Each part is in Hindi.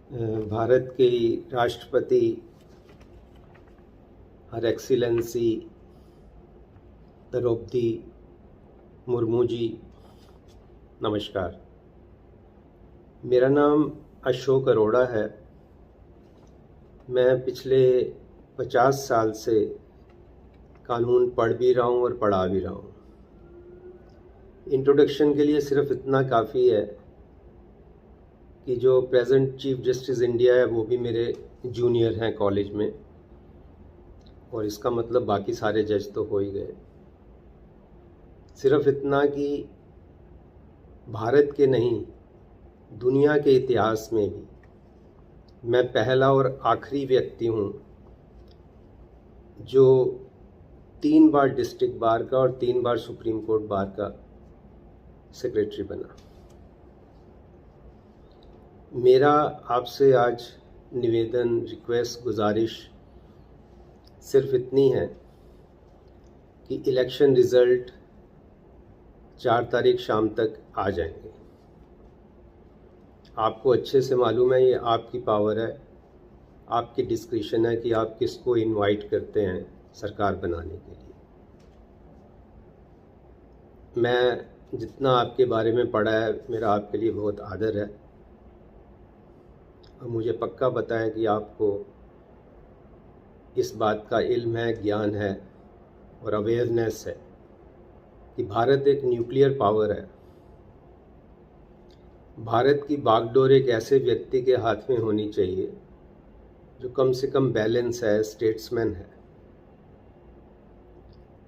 भारत के राष्ट्रपति हर एक्सीलेंसी द्रौपदी मुर्मू जी, नमस्कार। मेरा नाम अशोक अरोड़ा है। मैं पिछले 50 साल से कानून पढ़ भी रहा हूँ और पढ़ा भी रहा हूँ। इंट्रोडक्शन के लिए सिर्फ इतना काफ़ी है कि जो प्रेजेंट चीफ जस्टिस इंडिया है वो भी मेरे जूनियर हैं कॉलेज में, और इसका मतलब बाकी सारे जज तो हो ही गए। सिर्फ इतना कि भारत के नहीं, दुनिया के इतिहास में भी मैं पहला और आखिरी व्यक्ति हूँ जो 3 बार डिस्ट्रिक्ट बार का और 3 बार सुप्रीम कोर्ट बार का सेक्रेटरी बना। मेरा आपसे आज निवेदन, रिक्वेस्ट, गुजारिश सिर्फ इतनी है कि इलेक्शन रिज़ल्ट 4 तारीख शाम तक आ जाएंगे। आपको अच्छे से मालूम है, ये आपकी पावर है, आपकी डिस्क्रिशन है कि आप किसको इनवाइट करते हैं सरकार बनाने के लिए। मैं जितना आपके बारे में पढ़ा है, मेरा आपके लिए बहुत आदर है, और मुझे पक्का पता है कि आपको इस बात का इल्म है, ज्ञान है और अवेयरनेस है कि भारत एक न्यूक्लियर पावर है। भारत की बागडोर एक ऐसे व्यक्ति के हाथ में होनी चाहिए जो कम से कम बैलेंस है, स्टेट्समैन है।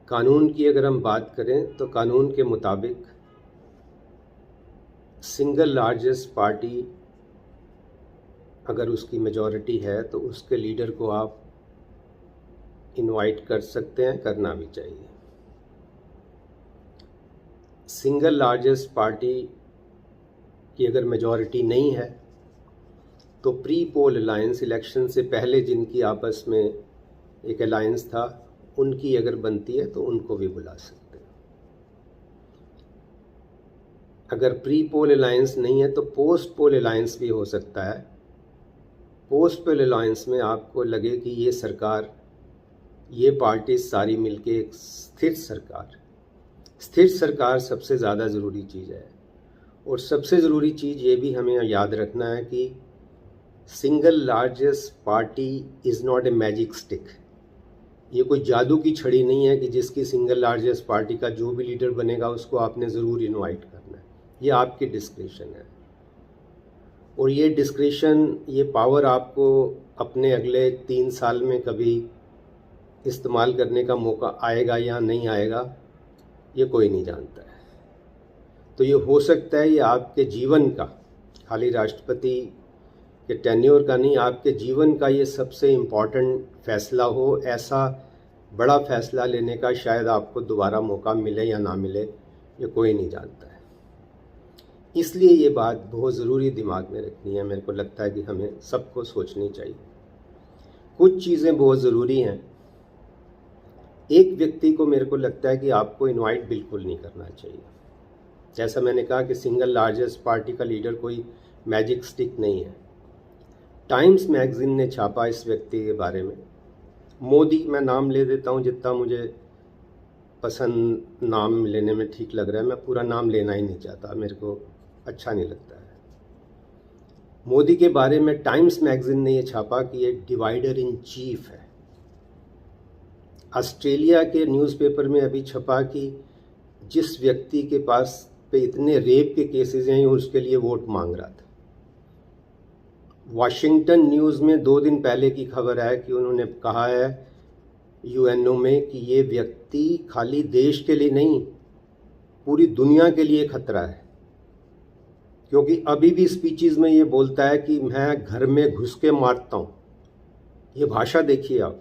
कानून की अगर हम बात करें तो कानून के मुताबिक सिंगल लार्जेस्ट पार्टी अगर उसकी मेजॉरिटी है तो उसके लीडर को आप इनवाइट कर सकते हैं, करना भी चाहिए। सिंगल लार्जेस्ट पार्टी की अगर मेजॉरिटी नहीं है तो प्री पोल अलायंस, इलेक्शन से पहले जिनकी आपस में एक अलायंस था, उनकी अगर बनती है तो उनको भी बुला सकते हैं। अगर प्री पोल अलायंस नहीं है तो पोस्ट पोल अलायंस भी हो सकता है। पोस्ट पोल अलायंस में आपको लगे कि ये सरकार, ये पार्टी सारी मिलके एक स्थिर सरकार सबसे ज़्यादा ज़रूरी चीज़ है। और सबसे ज़रूरी चीज़ ये भी हमें याद रखना है कि single largest party is not a magic stick. ये कोई जादू की छड़ी नहीं है कि जिसकी सिंगल लार्जेस्ट पार्टी का जो भी लीडर बनेगा उसको आपने ज़रूर इनवाइट करना है। ये आपकी डिस्क्रिशन है, और ये डिस्क्रिशन, ये पावर आपको अपने अगले 3 साल में कभी इस्तेमाल करने का मौका आएगा या नहीं आएगा, ये कोई नहीं जानता है। तो ये हो सकता है ये आपके जीवन का, खाली राष्ट्रपति के टेन्योर का नहीं, आपके जीवन का ये सबसे इम्पॉर्टेंट फैसला हो। ऐसा बड़ा फैसला लेने का शायद आपको दोबारा मौका मिले या ना मिले, ये कोई नहीं जानता है। इसलिए ये बात बहुत ज़रूरी दिमाग में रखनी है। मेरे को लगता है कि हमें सबको सोचनी चाहिए। कुछ चीज़ें बहुत ज़रूरी हैं। एक व्यक्ति को मेरे को लगता है कि आपको इनवाइट बिल्कुल नहीं करना चाहिए। जैसा मैंने कहा कि सिंगल लार्जेस्ट पार्टी का लीडर कोई मैजिक स्टिक नहीं है। टाइम्स मैगज़ीन ने छापा इस व्यक्ति के बारे में। मोदी, मैं नाम ले देता हूँ जितना मुझे पसंद नाम लेने में ठीक लग रहा है। मैं पूरा नाम लेना ही नहीं चाहता, मेरे को अच्छा नहीं लगता है। मोदी के बारे में टाइम्स मैगज़ीन ने ये छापा कि ये डिवाइडर इन चीफ है। ऑस्ट्रेलिया के न्यूज़पेपर में अभी छपा कि जिस व्यक्ति के पास पे इतने रेप के केसेस हैं, उसके लिए वोट मांग रहा था। वाशिंगटन न्यूज़ में 2 दिन पहले की खबर है कि उन्होंने कहा है यूएनओ में कि ये व्यक्ति खाली देश के लिए नहीं, पूरी दुनिया के लिए खतरा है, क्योंकि अभी भी स्पीचेस में ये बोलता है कि मैं घर में घुस के मारता हूँ। ये भाषा देखिए आप,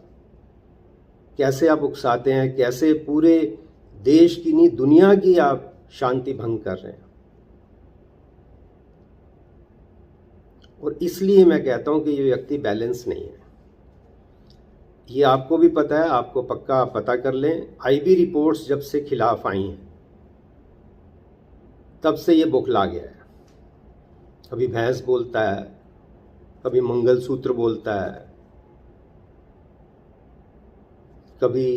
कैसे आप उकसाते हैं, कैसे पूरे देश की नहीं दुनिया की आप शांति भंग कर रहे हैं। और इसलिए मैं कहता हूं कि ये व्यक्ति बैलेंस नहीं है। ये आपको भी पता है, आपको पक्का पता कर लें। आईबी रिपोर्ट्स जब से खिलाफ आई हैं तब से ये बौखला गया है। कभी भैंस बोलता है, कभी मंगलसूत्र बोलता है, कभी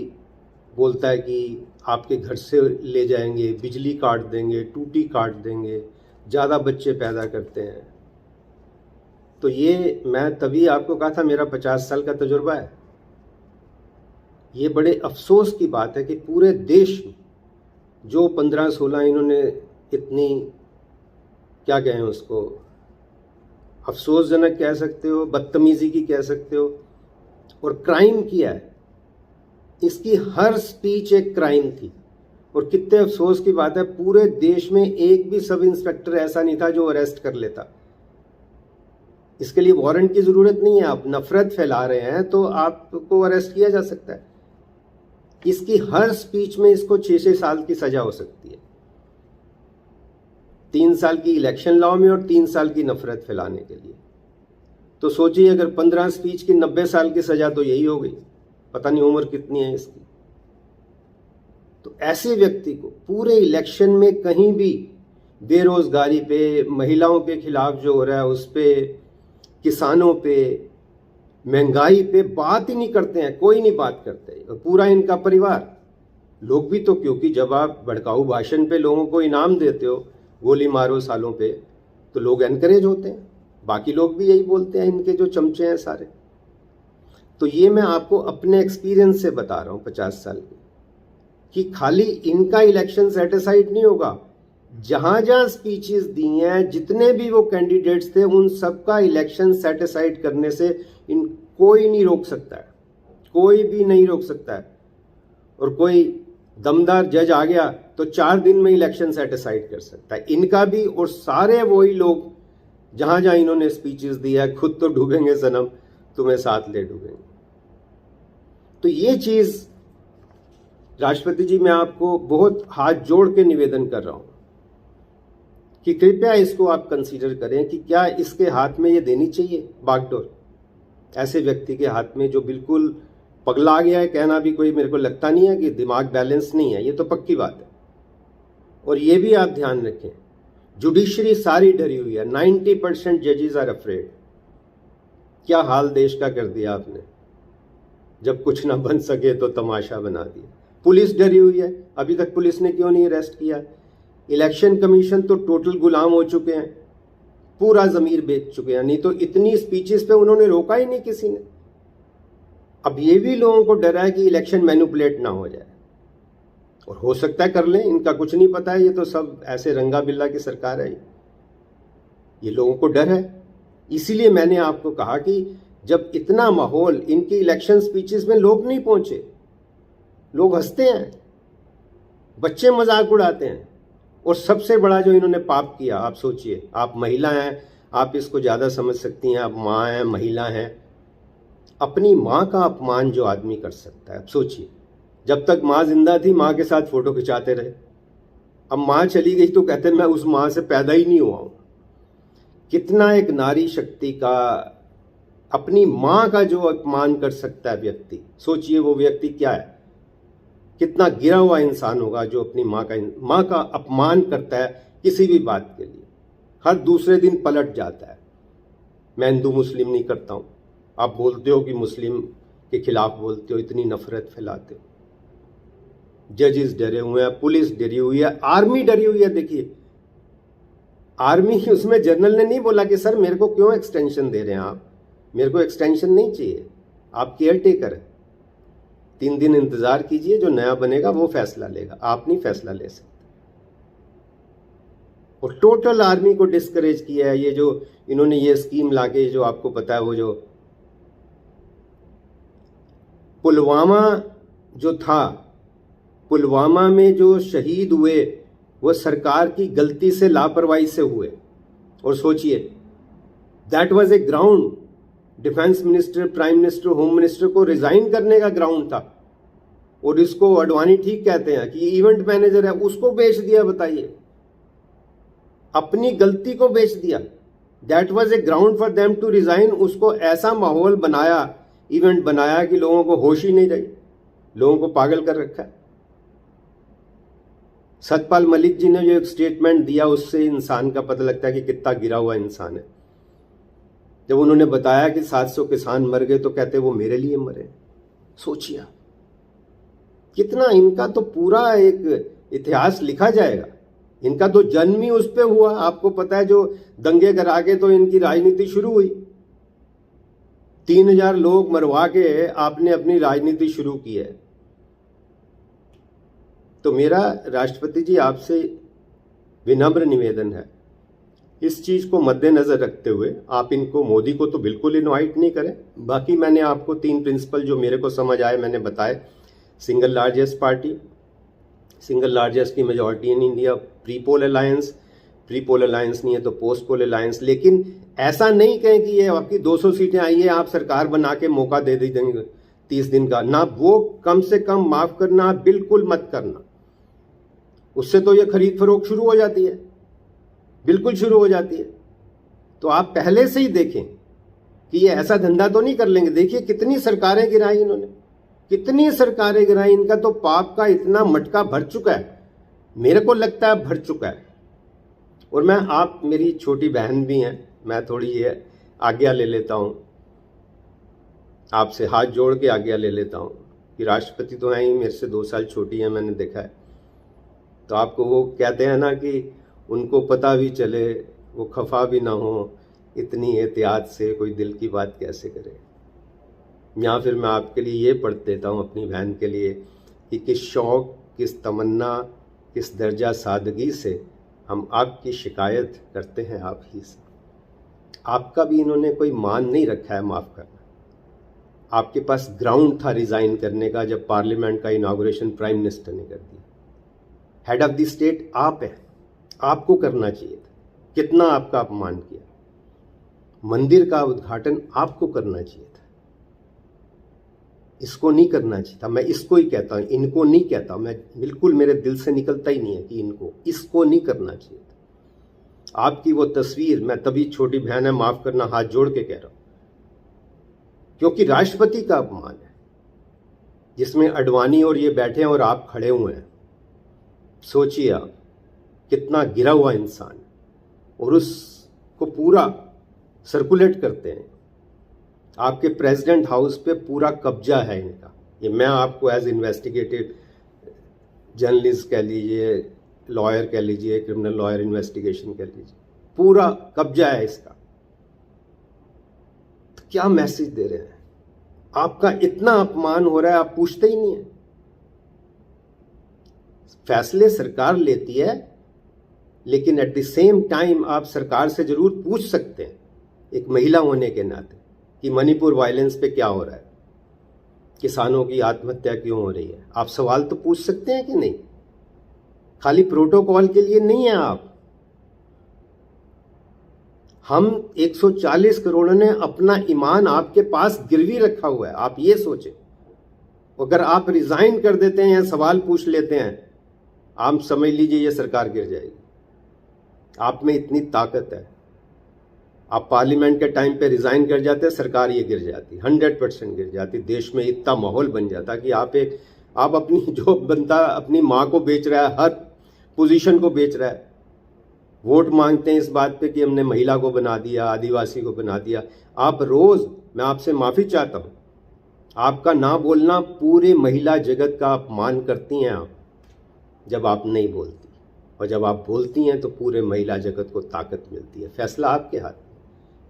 बोलता है कि आपके घर से ले जाएंगे, बिजली काट देंगे, टूटी काट देंगे, ज़्यादा बच्चे पैदा करते हैं। तो ये मैं तभी आपको कहा था मेरा 50 साल का तजुर्बा है। ये बड़े अफसोस की बात है कि पूरे देश में जो 15-16 इन्होंने इतनी, क्या कहें उसको, अफसोसजनक कह सकते हो, बदतमीजी की कह सकते हो, और क्राइम किया है। इसकी हर स्पीच एक क्राइम थी। और कितने अफसोस की बात है, पूरे देश में एक भी सब इंस्पेक्टर ऐसा नहीं था जो अरेस्ट कर लेता। इसके लिए वारंट की जरूरत नहीं है। आप नफरत फैला रहे हैं तो आपको अरेस्ट किया जा सकता है। इसकी हर स्पीच में इसको 6-6 साल की सजा हो सकती है। 3 साल की इलेक्शन लॉ में और 3 साल की नफरत फैलाने के लिए। तो सोचिए अगर 15 स्पीच की 90 साल की सजा, तो यही हो गई। पता नहीं उम्र कितनी है इसकी। तो ऐसे व्यक्ति को पूरे इलेक्शन में कहीं भी बेरोजगारी पे, महिलाओं के खिलाफ जो हो रहा है उस पे, किसानों पे, महंगाई पे बात ही नहीं करते हैं, कोई नहीं बात करते। और पूरा इनका परिवार, लोग भी तो, क्योंकि जब आप भड़काऊ भाषण पे लोगों को इनाम देते हो, गोली मारो सालों पे, तो लोग एनकरेज होते हैं। बाकी लोग भी यही बोलते हैं, इनके जो चमचे हैं सारे। तो ये मैं आपको अपने एक्सपीरियंस से बता रहा हूँ 50 साल के, कि खाली इनका इलेक्शन सेटिस्फाइड नहीं होगा। जहां जहां स्पीचेस दी हैं, जितने भी वो कैंडिडेट्स थे, उन सबका इलेक्शन सेटिस्फाइड करने से इन कोई नहीं रोक सकता है, कोई भी नहीं रोक सकता है। और कोई दमदार जज आ गया तो 4 दिन में इलेक्शन सेटिस्फाइड कर सकता है। इनका भी, और सारे वही लोग जहां जहां इन्होंने स्पीचेस दी है, खुद तो डूबेंगे सनम, तुम्हें साथ ले डूबेंगे। तो ये चीज राष्ट्रपति जी, मैं आपको बहुत हाथ जोड़ के निवेदन कर रहा हूं कि कृपया इसको आप कंसीडर करें कि क्या इसके हाथ में ये देनी चाहिए बागडोर, ऐसे व्यक्ति के हाथ में जो बिल्कुल पगला गया है। कहना भी कोई, मेरे को लगता नहीं है कि दिमाग बैलेंस नहीं है, ये तो पक्की बात है। और ये भी आप ध्यान रखें, जुडिशरी सारी डरी हुई है। 90% जजेस आर अफ्रेड। क्या हाल देश का कर दिया आपने। जब कुछ ना बन सके तो तमाशा बना दिया। पुलिस डरी हुई है, अभी तक पुलिस ने क्यों नहीं अरेस्ट किया। इलेक्शन कमीशन तो टोटल गुलाम हो चुके हैं, पूरा जमीर बेच चुके हैं। नहीं तो इतनी स्पीचेस पे उन्होंने रोका ही नहीं किसी ने। अब ये भी लोगों को डर है कि इलेक्शन मैनिपुलेट ना हो जाए, और हो सकता है कर लें, इनका कुछ नहीं पता है। ये तो सब ऐसे रंगा बिल्ला की सरकार है, ये लोगों को डर है। इसीलिए मैंने आपको कहा कि जब इतना माहौल, इनकी इलेक्शन स्पीचेस में लोग नहीं पहुंचे, लोग हंसते हैं, बच्चे मजाक उड़ाते हैं। और सबसे बड़ा जो इन्होंने पाप किया, आप सोचिए, आप महिला हैं, आप इसको ज़्यादा समझ सकती हैं, आप माँ हैं, महिला हैं। अपनी माँ का अपमान जो आदमी कर सकता है, आप सोचिए, जब तक माँ जिंदा थी माँ के साथ फोटो खिंचाते रहे, अब माँ चली गई तो कहते हैं मैं उस माँ से पैदा ही नहीं हुआ हूँ। कितना एक नारी शक्ति का, अपनी माँ का जो अपमान कर सकता है व्यक्ति, सोचिए वो व्यक्ति क्या है, कितना गिरा हुआ इंसान होगा जो अपनी माँ का अपमान करता है किसी भी बात के लिए। हर दूसरे दिन पलट जाता है, मैं हिंदू मुस्लिम नहीं करता हूँ। आप बोलते हो कि मुस्लिम के खिलाफ बोलते हो, इतनी नफरत फैलाते हो। जजेस डरे हुए हैं, पुलिस डरी हुई है, आर्मी डरी हुई है। देखिए आर्मी, उसमें जनरल ने नहीं बोला कि सर मेरे को क्यों एक्सटेंशन दे रहे हैं आप, मेरे को एक्सटेंशन नहीं चाहिए, आप केयर टेकर है, 3 दिन इंतजार कीजिए, जो नया बनेगा वो फैसला लेगा, आप नहीं फैसला ले सकते। और टोटल आर्मी को डिस्करेज किया है। ये जो इन्होंने ये स्कीम लाके, जो आपको पता है, वो जो पुलवामा जो था, पुलवामा में जो शहीद हुए वो सरकार की गलती से, लापरवाही से हुए। और सोचिए, that was a ground, defence minister, prime minister, home minister को रिजाइन करने का ग्राउंड था। और इसको अडवाणी ठीक कहते हैं कि इवेंट मैनेजर है, उसको बेच दिया। बताइए, अपनी गलती को बेच दिया। That was a ground for them to resign. उसको ऐसा माहौल बनाया, इवेंट बनाया कि लोगों को होश ही नहीं रही, लोगों को पागल कर रखा है। सतपाल मलिक जी ने जो एक स्टेटमेंट दिया, उससे इंसान का पता लगता है कि कितना गिरा हुआ इंसान है। जब उन्होंने बताया कि 700 किसान मर गए तो कहते वो मेरे लिए मरे। सोचिए कितना, इनका तो पूरा एक इतिहास लिखा जाएगा। इनका तो जन्म ही उस पे हुआ। आपको पता है जो दंगे करा के तो इनकी राजनीति शुरू हुई। 3000 लोग मरवा के आपने अपनी राजनीति शुरू की है। तो मेरा राष्ट्रपति जी आपसे विनम्र निवेदन है, इस चीज को मद्देनजर रखते हुए आप इनको, मोदी को तो बिल्कुल इनवाइट नहीं करें। बाकी मैंने आपको 3 प्रिंसिपल जो मेरे को समझ आए मैंने बताए। Single largest party, single largest की majority in India, pre poll alliance, pre poll alliance नहीं है तो पोस्ट पोल अलायंस। लेकिन ऐसा नहीं कहें कि ये आपकी 200 सीटें आई है आप सरकार बना के मौका दे देंगे 30 दिन का, ना, वो कम से कम माफ करना, बिल्कुल मत करना। उससे तो ये खरीद फरोख्त शुरू हो जाती है, बिल्कुल शुरू हो जाती है। तो आप पहले से ही देखें कि ये ऐसा धंधा तो नहीं कर लेंगे। देखिए कितनी सरकारें गिराई इन्होंने, कितनी सरकारें गिराई। इनका तो पाप का इतना मटका भर चुका है, मेरे को लगता है भर चुका है। और मैं, आप मेरी छोटी बहन भी हैं, मैं थोड़ी ये आज्ञा ले लेता हूं, आपसे हाथ जोड़ के आज्ञा ले लेता हूं कि राष्ट्रपति तो हैं ही, मेरे से 2 साल छोटी है, मैंने देखा है। तो आपको वो कहते हैं ना कि उनको पता भी चले, वो खफा भी ना हो, इतनी एहतियात से कोई दिल की बात कैसे करे। या फिर मैं आपके लिए ये पढ़ देता हूँ अपनी बहन के लिए कि किस शौक़, किस तमन्ना, किस दर्जा सादगी से हम आपकी शिकायत करते हैं आप ही से। आपका भी इन्होंने कोई मान नहीं रखा है माफ़ करना। आपके पास ग्राउंड था रिज़ाइन करने का जब पार्लियामेंट का इनाग्रेशन प्राइम मिनिस्टर ने कर दिया। हेड ऑफ द स्टेट आप है, आपको करना चाहिए था। कितना आपका अपमान किया। मंदिर का उद्घाटन आपको करना चाहिए था, इसको नहीं करना चाहिए था। मैं इसको ही कहता हूँ, इनको नहीं कहता। मैं बिल्कुल, मेरे दिल से निकलता ही नहीं है कि इनको, इसको नहीं करना चाहिए था। आपकी वो तस्वीर, मैं तभी, छोटी बहन है माफ करना, हाथ जोड़ के कह रहा हूं, क्योंकि राष्ट्रपति का अपमान है जिसमें अडवाणी और ये बैठे हैं और आप खड़े हुए हैं। सोचिए आप, कितना गिरा हुआ इंसान, और उसको पूरा सर्कुलेट करते हैं। आपके प्रेसिडेंट हाउस पे पूरा कब्जा है इनका। ये मैं आपको एज इन्वेस्टिगेटिव जर्नलिस्ट कह लीजिए, लॉयर कह लीजिए, क्रिमिनल लॉयर इन्वेस्टिगेशन कह लीजिए, पूरा कब्जा है इसका। तो क्या मैसेज दे रहे हैं? आपका इतना अपमान हो रहा है, आप पूछते ही नहीं है। फैसले सरकार लेती है, लेकिन एट द सेम टाइम आप सरकार से जरूर पूछ सकते हैं एक महिला होने के नाते कि मणिपुर वायलेंस पे क्या हो रहा है, किसानों की आत्महत्या क्यों हो रही है। आप सवाल तो पूछ सकते हैं कि नहीं? खाली प्रोटोकॉल के लिए नहीं है आप। हम 140 करोड़ ने अपना ईमान आपके पास गिरवी रखा हुआ है। आप ये सोचें, अगर आप रिजाइन कर देते हैं या सवाल पूछ लेते हैं, आप समझ लीजिए ये सरकार गिर जाएगी। आप में इतनी ताकत है, आप पार्लियामेंट के टाइम पे रिजाइन कर जाते, सरकार ये गिर जाती, 100% गिर जाती। देश में इतना माहौल बन जाता कि आप अपनी, जो बंदा अपनी माँ को बेच रहा है, हर पोजीशन को बेच रहा है, वोट मांगते हैं इस बात पे कि हमने महिला को बना दिया, आदिवासी को बना दिया। आप रोज, मैं आपसे माफी चाहता हूं, आपका ना बोलना पूरे महिला जगत का अपमान करती हैं आप जब आप नहीं बोलती, और जब आप बोलती हैं तो पूरे महिला जगत को ताकत मिलती है। फैसला आपके हाथ में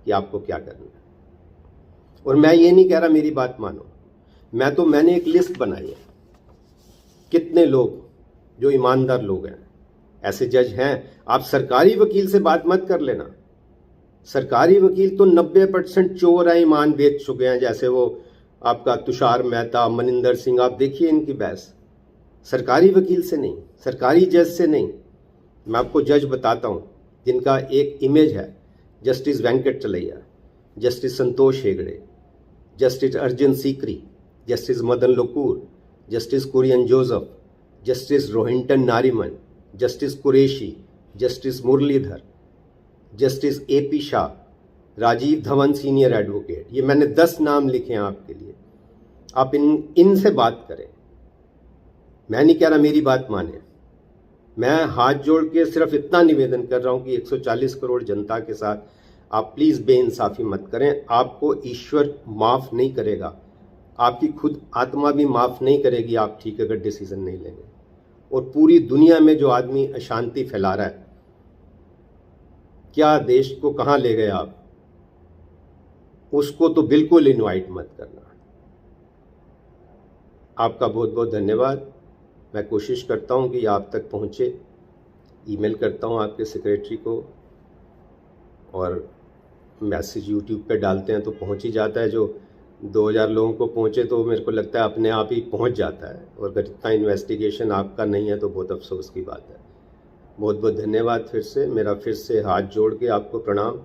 कि आपको क्या करना है। और मैं ये नहीं कह रहा मेरी बात मानो, मैंने एक लिस्ट बनाई है, कितने लोग जो ईमानदार लोग हैं, ऐसे जज हैं। आप सरकारी वकील से बात मत कर लेना। सरकारी वकील तो 90% चोर है, ईमान बेच चुके हैं, जैसे वो आपका तुषार मेहता, मनिंदर सिंह, आप देखिए इनकी बहस। सरकारी वकील से नहीं, सरकारी जज से नहीं। मैं आपको जज बताता हूँ जिनका एक इमेज है, justice Venkatachaliah, justice Santosh Hegde, justice Arjan Sikri, justice Madan Lokur, justice Kurian Joseph, justice Rohinton Nariman, justice Kureshi, justice Muralidhar, justice AP Shah, Rajeev Dhavan senior advocate. ये मैंने 10 नाम लिखे हैं आपके लिए। आप इनसे बात करें। मैं नहीं कह रहा मेरी बात माने, मैं हाथ जोड़ के सिर्फ इतना निवेदन कर रहा हूं कि 140 करोड़ जनता के साथ आप प्लीज़ बेइंसाफ़ी मत करें। आपको ईश्वर माफ़ नहीं करेगा, आपकी खुद आत्मा भी माफ़ नहीं करेगी आप ठीक अगर डिसीज़न नहीं लेंगे। और पूरी दुनिया में जो आदमी अशांति फैला रहा है, क्या देश को कहाँ ले गए आप, उसको तो बिल्कुल इनवाइट मत करना। आपका बहुत बहुत धन्यवाद। मैं कोशिश करता हूँ कि आप तक पहुँचे, ईमेल करता हूँ आपके सेक्रेटरी को, और मैसेज यूट्यूब पे डालते हैं तो पहुँच ही जाता है। जो 2000 लोगों को पहुँचे तो मेरे को लगता है अपने आप ही पहुँच जाता है, और अगर इतना इन्वेस्टिगेशन आपका नहीं है तो बहुत अफसोस की बात है। बहुत बहुत धन्यवाद फिर से, मेरा फिर से हाथ जोड़ के आपको प्रणाम।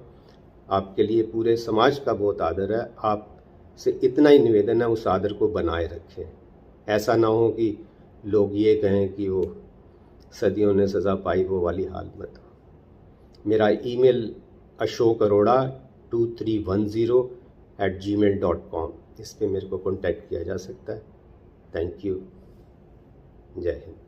आपके लिए पूरे समाज का बहुत आदर है, आपसे इतना ही निवेदन है उस आदर को बनाए रखें। ऐसा ना हो कि लोग ये कहें कि वो सदियों ने सज़ा पाई, वो वाली हाल मत हो। मेरा ईमेल ashok.arora2310@gmail.com, इस पे मेरे को कॉन्टैक्ट किया जा सकता है। Thank you. जय हिंद।